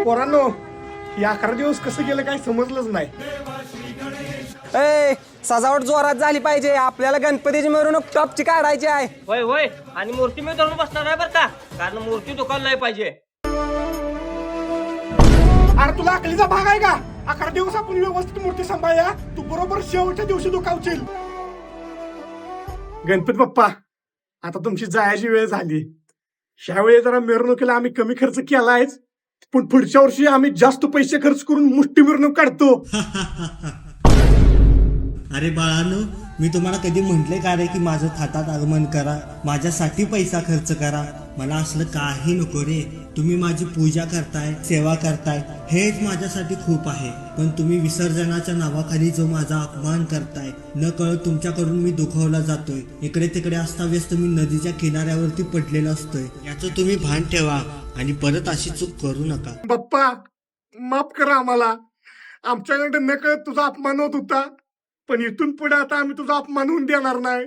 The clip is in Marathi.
पोरांनो, या 11 दिवस कसं गेलं काय समजलंच नाही. ए सजावट जोरात झाली पाहिजे. आपल्याला गणपतीची मिरवणूक टॉपची काढायची आहे. होय होय. आणि मूर्ती मी धरून बसणार आहे बरं का, कारण मूर्ती दुकान नाही पाहिजे. अरे तुला अकलीचा भाग आहे का? 11 दिवस आपण व्यवस्थित मूर्ती सांभाळूया, तू बरोबर शेवटच्या दिवशी दुखावशील. गणपती बाप्पा, आता तुमची जायची वेळ झाली. ह्यावेळी जरा मिरवणुकीला आम्ही कमी खर्च केलायच, पण पुढच्या वर्षी आम्ही जास्त पैसे खर्च करून मोठी मिरवणूक काढतो. अरे बाळानो, मी तुम्हाला कधी म्हटले का रे की माझं थाटात आगमन करा, माझ्यासाठी पैसा खर्च करा. मला असलं काही नको रे. तुम्ही माझी पूजा करताय, सेवा करताय, हेच माझ्यासाठी खूप आहे. पण तुम्ही विसर्जनाच्या नावाखाली जो माझा अपमान करताय, न कळत तुमच्याकडून मी दुखावला जातोय. इकडे तिकडे असता व्यस्त मी नदीच्या किनाऱ्यावरती पडलेलो असतोय. याचं तुम्ही भान ठेवा आणि परत अशी चूक करू नका. बाप्पा, माफ करा आम्हाला. आमच्याकडे न कळत तुझा अपमान होत होता, पण इथून पुढे आता आम्ही तुझा अपमान होऊन देणार नाही.